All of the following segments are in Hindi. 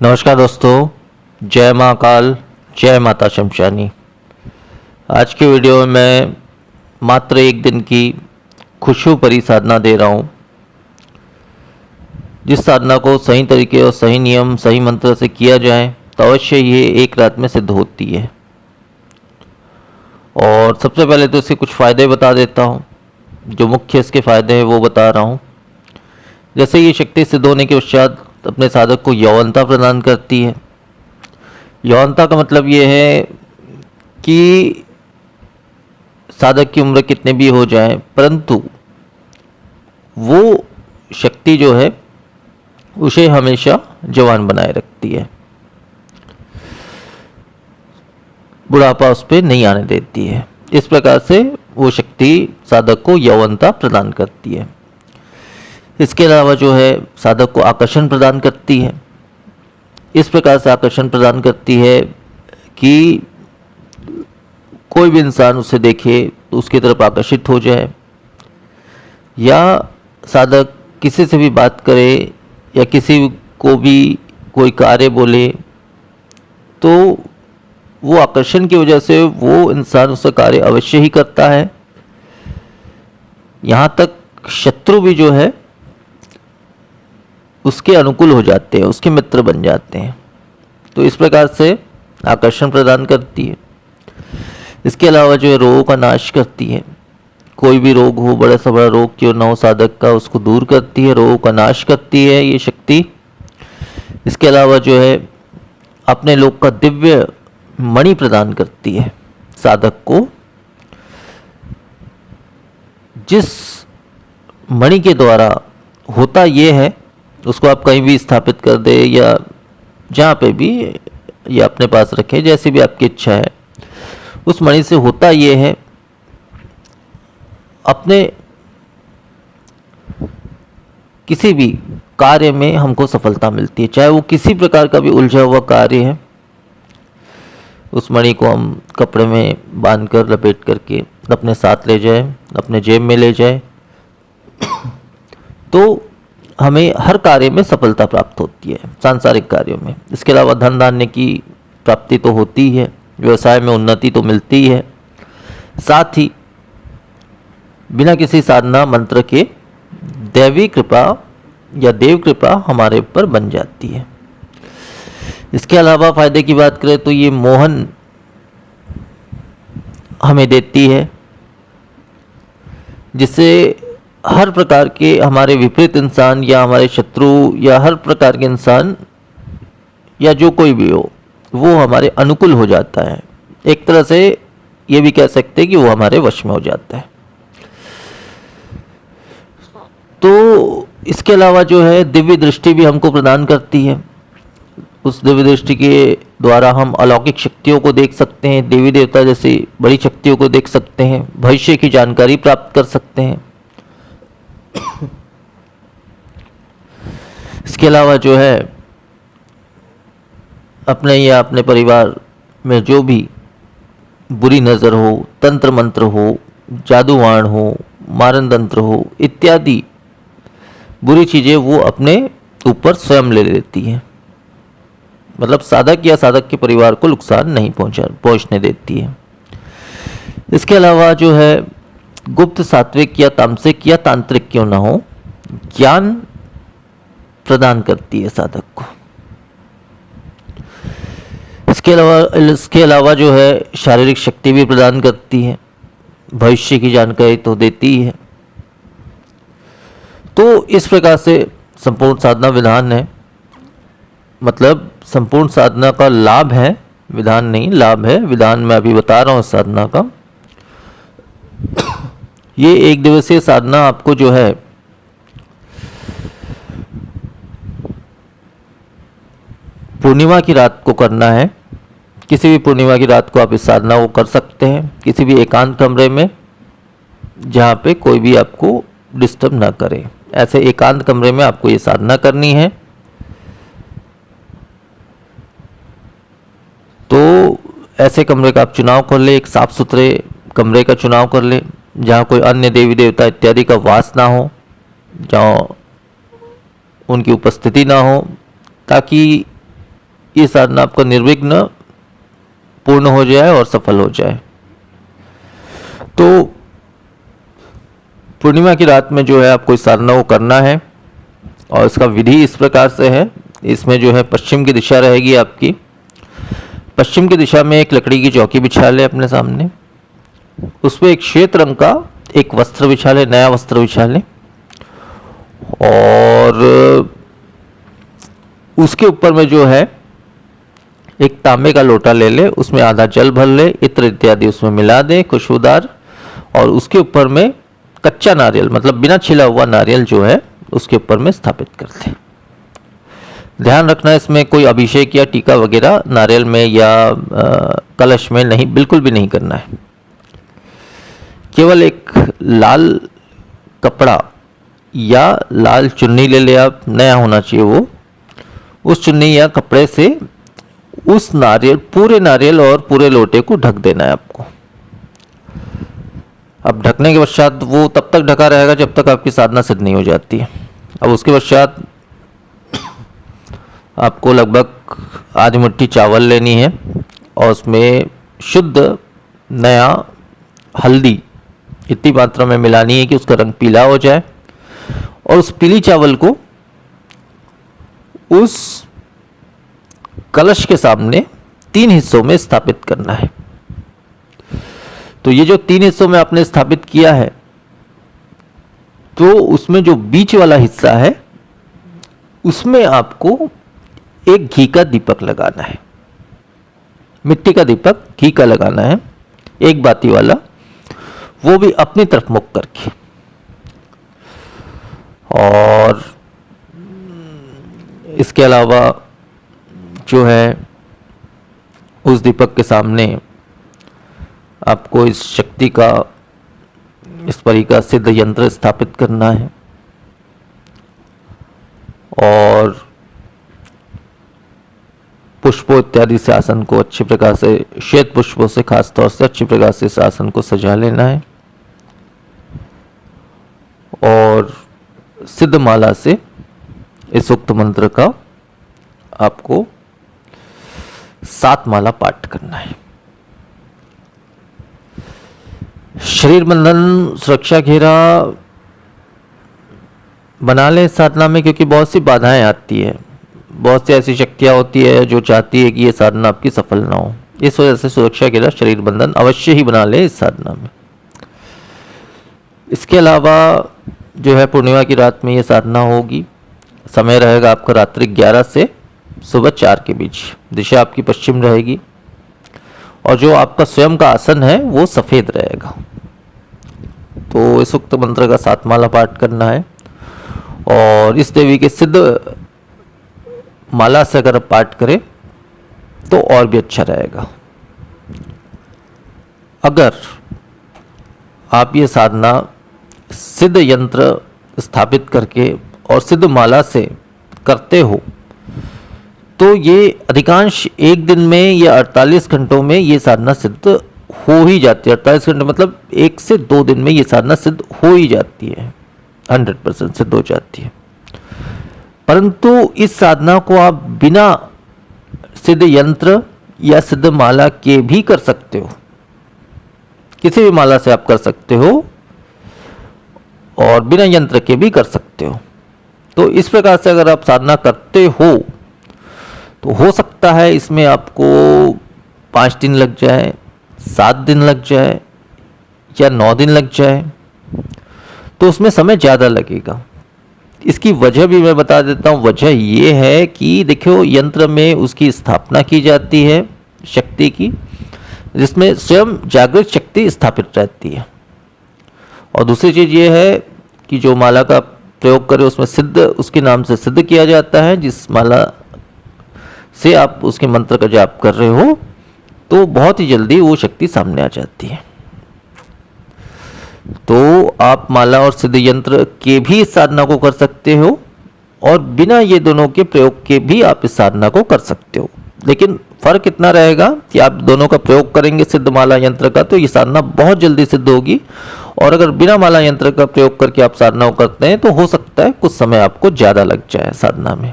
नमस्कार दोस्तों, जय महाकाल, जय माता शमशानी। आज की वीडियो में मैं मात्र एक दिन की खुशबू भरी साधना दे रहा हूँ। जिस साधना को सही तरीके और सही नियम सही मंत्र से किया जाए तो अवश्य ये एक रात में सिद्ध होती है। और सबसे पहले तो इसके कुछ फ़ायदे बता देता हूँ। जो मुख्य इसके फ़ायदे हैं वो बता रहा हूँ। जैसे ये शक्ति सिद्ध होने के पश्चात अपने साधक को यौवनता प्रदान करती है। यौवनता का मतलब ये है कि साधक की उम्र कितने भी हो जाए, परंतु वो शक्ति जो है उसे हमेशा जवान बनाए रखती है, बुढ़ापा उस पर नहीं आने देती है। इस प्रकार से वो शक्ति साधक को यौवनता प्रदान करती है। इसके अलावा जो है साधक को आकर्षण प्रदान करती है। इस प्रकार से आकर्षण प्रदान करती है कि कोई भी इंसान उसे देखे तो उसकी तरफ आकर्षित हो जाए, या साधक किसी से भी बात करे या किसी को भी कोई कार्य बोले तो वो आकर्षण की वजह से वो इंसान उसका कार्य अवश्य ही करता है। यहाँ तक शत्रु भी जो है उसके अनुकूल हो जाते हैं, उसके मित्र बन जाते हैं। तो इस प्रकार से आकर्षण प्रदान करती है। इसके अलावा जो है रोगों का नाश करती है। कोई भी रोग हो, बड़ा से बड़ा रोग क्यों ना हो साधक का, उसको दूर करती है, रोगों का नाश करती है ये शक्ति। इसके अलावा जो है अपने लोक का दिव्य मणि प्रदान करती है साधक को, जिस मणि के द्वारा होता ये है उसको आप कहीं भी स्थापित कर दे या जहाँ पे भी या अपने पास रखें, जैसी भी आपकी इच्छा है। उस मणि से होता ये है, अपने किसी भी कार्य में हमको सफलता मिलती है, चाहे वो किसी प्रकार का भी उलझा हुआ कार्य है। उस मणि को हम कपड़े में बांध कर लपेट करके अपने साथ ले जाए, अपने जेब में ले जाए तो हमें हर कार्य में सफलता प्राप्त होती है, सांसारिक कार्यों में। इसके अलावा धन धान्य की प्राप्ति तो होती है, व्यवसाय में उन्नति तो मिलती है, साथ ही बिना किसी साधना मंत्र के दैवी कृपा या देव कृपा हमारे ऊपर बन जाती है। इसके अलावा फायदे की बात करें तो ये मोहन हमें देती है, जिससे हर प्रकार के हमारे विपरीत इंसान या हमारे शत्रु या हर प्रकार के इंसान या जो कोई भी हो वो हमारे अनुकूल हो जाता है। एक तरह से ये भी कह सकते हैं कि वो हमारे वश में हो जाता है। तो इसके अलावा जो है दिव्य दृष्टि भी हमको प्रदान करती है। उस दिव्य दृष्टि के द्वारा हम अलौकिक शक्तियों को देख सकते हैं, देवी देवता जैसी बड़ी शक्तियों को देख सकते हैं, भविष्य की जानकारी प्राप्त कर सकते हैं। इसके अलावा जो है अपने या अपने परिवार में जो भी बुरी नज़र हो, तंत्र मंत्र हो, जादूवाण हो, मारण तंत्र हो इत्यादि बुरी चीज़ें वो अपने ऊपर स्वयं ले लेती है। मतलब साधक या साधक के परिवार को नुकसान नहीं पहुंचने देती है। इसके अलावा जो है गुप्त सात्विक या तामसिक या तांत्रिक क्यों ना हो, ज्ञान प्रदान करती है साधक को। इसके अलावा जो है शारीरिक शक्ति भी प्रदान करती है, भविष्य की जानकारी तो देती है। तो इस प्रकार से संपूर्ण साधना विधान है, मतलब संपूर्ण साधना का लाभ है, विधान नहीं लाभ है। विधान मैं अभी बता रहा हूँ साधना का। ये एक दिवसीय साधना आपको जो है पूर्णिमा की रात को करना है। किसी भी पूर्णिमा की रात को आप इस साधना को कर सकते हैं, किसी भी एकांत कमरे में जहाँ पे कोई भी आपको डिस्टर्ब ना करे। ऐसे एकांत कमरे में आपको ये साधना करनी है। तो ऐसे कमरे का आप चुनाव कर ले, एक साफ सुथरे कमरे का चुनाव कर ले जहाँ कोई अन्य देवी देवता इत्यादि का वास ना हो, जहाँ उनकी उपस्थिति ना हो, ताकि ये साधना आपका निर्विघ्न पूर्ण हो जाए और सफल हो जाए। तो पूर्णिमा की रात में जो है आपको इस साधना को करना है और इसका विधि इस प्रकार से है। इसमें जो है पश्चिम की दिशा रहेगी आपकी। पश्चिम की दिशा में एक लकड़ी की चौकी बिछा ले अपने सामने, उस पर एक श्वेत रंग का एक वस्त्र बिछा ले, नया वस्त्र बिछा ले, और उसके ऊपर में जो है एक तांबे का लोटा ले ले, उसमें आधा जल भर ले, इत्र इत्यादि उसमें मिला दे खुशबूदार, और उसके ऊपर में कच्चा नारियल मतलब बिना छिला हुआ नारियल जो है उसके ऊपर में स्थापित कर दे। ध्यान रखना इसमें कोई अभिषेक या टीका वगैरह नारियल में या कलश में नहीं, बिल्कुल भी नहीं करना है। केवल एक लाल कपड़ा या लाल चुन्नी ले ले आप, नया होना चाहिए वो। उस चुन्नी या कपड़े से उस नारियल, पूरे नारियल और पूरे लोटे को ढक देना है आपको। अब ढकने के पश्चात वो तब तक ढका रहेगा जब तक आपकी साधना सिद्ध नहीं हो जाती है। अब उसके पश्चात आपको लगभग आधी मुट्ठी चावल लेनी है और उसमें शुद्ध नया हल्दी इतनी मात्रा में मिलानी है कि उसका रंग पीला हो जाए, और उस पीली चावल को उस कलश के सामने 3 हिस्सों में स्थापित करना है। तो ये जो 3 हिस्सों में आपने स्थापित किया है, तो उसमें जो बीच वाला हिस्सा है उसमें आपको एक घी का दीपक लगाना है, मिट्टी का दीपक घी का लगाना है, एक बाती वाला, वो भी अपनी तरफ मुख करके। और इसके अलावा जो है उस दीपक के सामने आपको इस शक्ति का, इस परी का सिद्ध यंत्र स्थापित करना है, और पुष्पों इत्यादि से आसन को अच्छी प्रकार से, श्वेत पुष्पों से खास तौर से अच्छी प्रकार से इस आसन को सजा लेना है, और सिद्ध माला से इस उक्त मंत्र का आपको 7 माला पाठ करना है। शरीर बंधन सुरक्षा घेरा बना ले साधना में, क्योंकि बहुत सी बाधाएं आती है, बहुत सी ऐसी शक्तियां होती है जो चाहती है कि ये साधना आपकी सफल ना हो। इस वजह से सुरक्षा घेरा शरीर बंधन अवश्य ही बना ले इस साधना में। इसके अलावा जो है पूर्णिमा की रात में ये साधना होगी। समय रहेगा आपका रात्रि 11 से सुबह 4 के बीच। दिशा आपकी पश्चिम रहेगी, और जो आपका स्वयं का आसन है वो सफ़ेद रहेगा। तो इस उक्त मंत्र का 7 माला पाठ करना है, और इस देवी के सिद्ध माला से अगर आप पाठ करें तो और भी अच्छा रहेगा। अगर आप ये साधना सिद्ध यंत्र स्थापित करके और सिद्ध माला से करते हो, तो ये अधिकांश एक दिन में या 48 घंटों में ये साधना सिद्ध हो ही जाती है। 48 घंटे मतलब 1 से 2 दिन में ये साधना सिद्ध हो ही जाती है, 100% सिद्ध हो जाती है। परंतु इस साधना को आप बिना सिद्ध यंत्र या सिद्ध माला के भी कर सकते हो, किसी भी माला से आप कर सकते हो, और बिना यंत्र के भी कर सकते हो। तो इस प्रकार से अगर आप साधना करते हो तो हो सकता है इसमें आपको 5 दिन लग जाए, 7 दिन लग जाए, या 9 दिन लग जाए, तो उसमें समय ज़्यादा लगेगा। इसकी वजह भी मैं बता देता हूँ। वजह ये है कि देखो, यंत्र में उसकी स्थापना की जाती है शक्ति की, जिसमें स्वयं जागृत शक्ति स्थापित रहती है। और दूसरी चीज़ ये है कि जो माला का प्रयोग करे उसमें सिद्ध, उसके नाम से सिद्ध किया जाता है। जिस माला से आप उसके मंत्र का जाप कर रहे हो, तो बहुत ही जल्दी वो शक्ति सामने आ जाती है। तो आप माला और सिद्ध यंत्र के भी इस साधना को कर सकते हो, और बिना ये दोनों के प्रयोग के भी आप इस साधना को कर सकते हो। लेकिन फर्क इतना रहेगा कि आप दोनों का प्रयोग करेंगे सिद्ध माला यंत्र का, तो ये साधना बहुत जल्दी सिद्ध होगी। और अगर बिना माला यंत्र का प्रयोग करके आप साधना को करते हैं, तो हो सकता है कुछ समय आपको ज़्यादा लग जाए साधना में।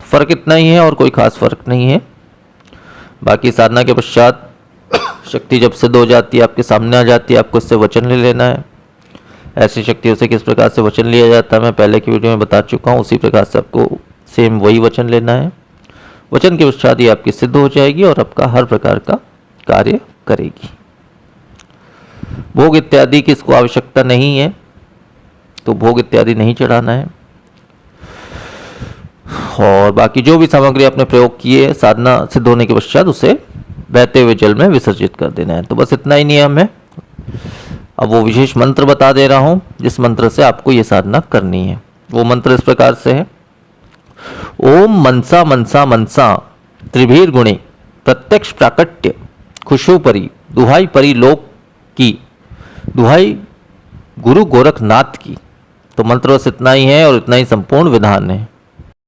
फर्क इतना ही है और कोई खास फर्क नहीं है। बाकी साधना के पश्चात शक्ति जब सिद्ध हो जाती है, आपके सामने आ जाती है, आपको इससे वचन ले लेना है। ऐसी शक्तियों से किस प्रकार से वचन लिया जाता है मैं पहले की वीडियो में बता चुका हूँ, उसी प्रकार से आपको सेम वही वचन लेना है। वचन के पश्चात ये आपकी सिद्ध हो जाएगी और आपका हर प्रकार का कार्य करेगी। भोग इत्यादि की इसको आवश्यकता नहीं है, तो भोग इत्यादि नहीं चढ़ाना है। और बाकी जो भी सामग्री आपने प्रयोग की है साधना सिद्ध होने के पश्चात उसे बहते हुए जल में विसर्जित कर देना है। तो बस इतना ही नियम है। अब वो विशेष मंत्र बता दे रहा हूं जिस मंत्र से आपको ये साधना करनी है। वो मंत्र इस प्रकार से है, ओम मनसा मनसा मनसा त्रिभीर गुणे प्रत्यक्ष प्राकट्य खुशो परी दुहाई परी लोक की दुहाई गुरु गोरखनाथ की। तो मंत्र बस इतना ही है और इतना ही संपूर्ण विधान है।